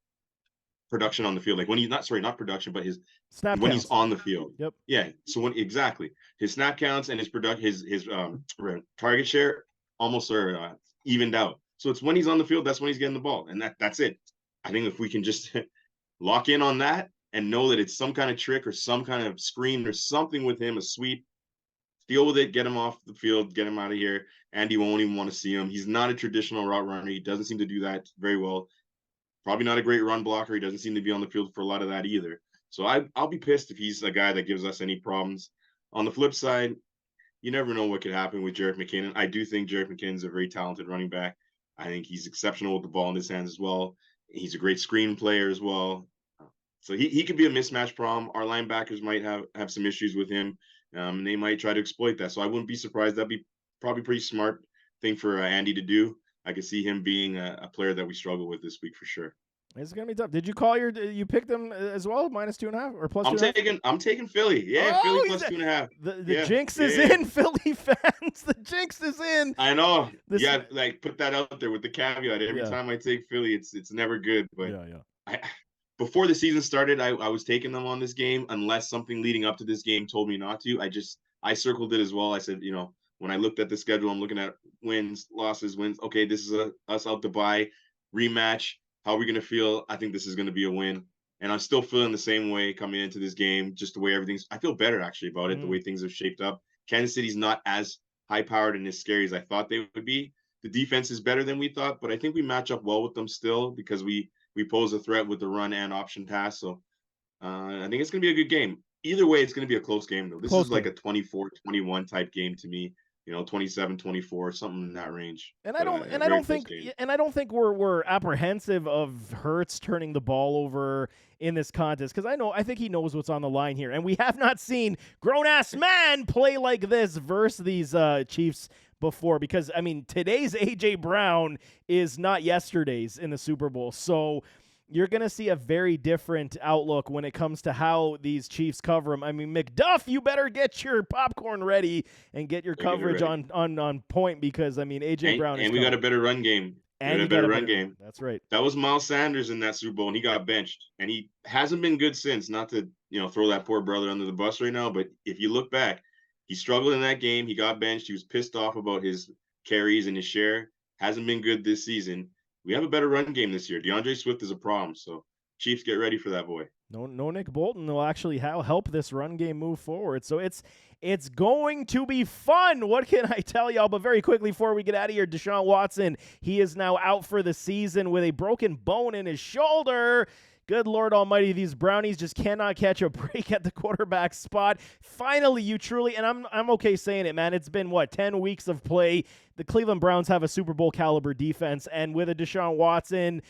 production on the field. Like when he's not production, but his Snap when he's counts. on the field. Yep. Yeah. So when exactly his snap counts and his product his target share almost are evened out. So it's when he's on the field, that's when he's getting the ball, and that's it. I think if we can just lock in on that and know that it's some kind of trick or some kind of screen or something with him, a sweep, deal with it, get him off the field, get him out of here. Andy won't even want to see him. He's not a traditional route runner. He doesn't seem to do that very well. Probably not a great run blocker. He doesn't seem to be on the field for a lot of that either. So I'll be pissed if he's a guy that gives us any problems. On the flip side, you never know what could happen with Jerick McKinnon. I do think Jerick McKinnon's a very talented running back. I think he's exceptional with the ball in his hands as well. He's a great screen player as well. So he could be a mismatch problem. Our linebackers might have some issues with him, and they might try to exploit that. So I wouldn't be surprised. That'd be probably pretty smart thing for Andy to do. I could see him being a player that we struggle with this week for sure. It's gonna be tough. Did you call you picked them as well, -2.5 or plus 2.5? I'm taking Philly. Yeah, Philly plus 2.5. The jinx is in, Philly fans. The jinx is in. I know. Like put that out there with the caveat. Every time I take Philly, it's never good. But before the season started, I was taking them on this game unless something leading up to this game told me not to. I circled it as well. I said, when I looked at the schedule, I'm looking at wins, losses, wins. Okay, this is us out to buy rematch. How are we going to feel? I think this is going to be a win. And I'm still feeling the same way coming into this game, just the way I feel better actually about it, the way things have shaped up. Kansas City's not as high powered and as scary as I thought they would be. The defense is better than we thought, but I think we match up well with them still because we pose a threat with the run and option pass. So I think it's going to be a good game. Either way, it's going to be a close game, though. This is like a 24-21 type game to me. 27-24, something in that range. And I don't think we're apprehensive of Hurts turning the ball over in this contest because I think he knows what's on the line here, and we have not seen grown-ass man play like this versus these Chiefs before because, today's A.J. Brown is not yesterday's in the Super Bowl, so you're going to see a very different outlook when it comes to how these Chiefs cover them. McDuff, you better get your popcorn ready and get your coverage on point because, A.J. Brown is and we got a better run game. And a better run game. That's right. That was Miles Sanders in that Super Bowl, and he got benched. And he hasn't been good since, not to throw that poor brother under the bus right now, but if you look back, he struggled in that game. He got benched. He was pissed off about his carries and his share. Hasn't been good this season. We have a better run game this year. DeAndre Swift is a problem, so Chiefs, get ready for that boy. No Nick Bolton will actually help this run game move forward. So it's going to be fun. What can I tell y'all? But very quickly before we get out of here, Deshaun Watson, he is now out for the season with a broken bone in his shoulder. Good Lord Almighty, these Brownies just cannot catch a break at the quarterback spot. Finally, you truly, and I'm okay saying it, man. It's been 10 weeks of play. The Cleveland Browns have a Super Bowl caliber defense, and with a Deshaun Watson,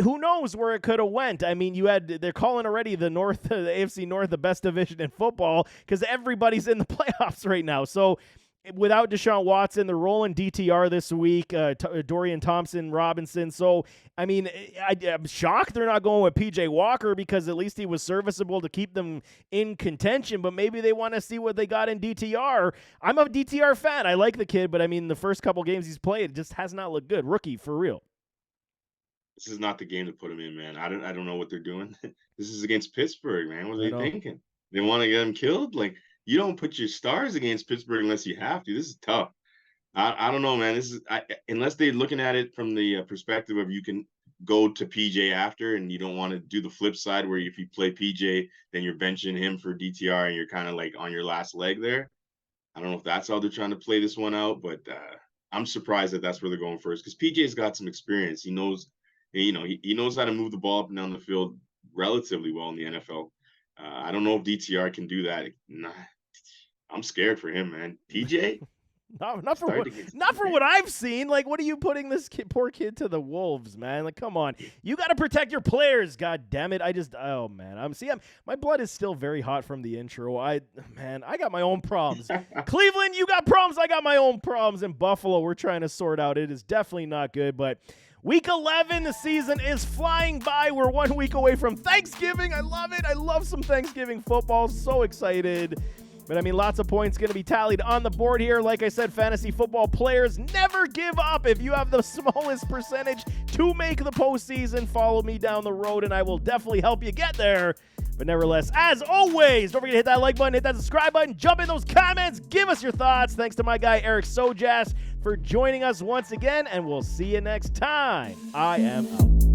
who knows where it could have went. They're calling already the AFC North the best division in football because everybody's in the playoffs right now. So without Deshaun Watson, they're rolling DTR this week, Dorian Thompson-Robinson. So, I'm shocked they're not going with P.J. Walker because at least he was serviceable to keep them in contention, but maybe they want to see what they got in DTR. I'm a DTR fan. I like the kid, but the first couple games he's played, it just has not looked good. Rookie, for real. This is not the game to put him in, man. I don't know what they're doing. This is against Pittsburgh, man. What are they thinking? They want to get him killed? Like, you don't put your stars against Pittsburgh unless you have to. This is tough. I don't know, man. This is unless they're looking at it from the perspective of you can go to PJ after, and you don't want to do the flip side where if you play PJ, then you're benching him for DTR and you're kind of like on your last leg there. I don't know if that's how they're trying to play this one out, but I'm surprised that that's where they're going first because PJ's got some experience. He knows, he knows how to move the ball up and down the field relatively well in the NFL. I don't know if DTR can do that. Nah, I'm scared for him, man. PJ. Not for what I've seen. Like, what are you putting this poor kid to the wolves, man? Like, come on. You got to protect your players, god damn it. Oh, man. My blood is still very hot from the intro. I got my own problems. Cleveland, you got problems. I got my own problems. In Buffalo, we're trying to sort out. It is definitely not good, but Week 11, the season is flying by. We're 1 week away from Thanksgiving. I love it. I love some Thanksgiving football. So excited. But, lots of points going to be tallied on the board here. Like I said, fantasy football players, never give up. If you have the smallest percentage to make the postseason, follow me down the road, and I will definitely help you get there. But nevertheless, as always, don't forget to hit that like button, hit that subscribe button, jump in those comments, give us your thoughts. Thanks to my guy, Eric Sojas, for joining us once again, and we'll see you next time. I am out.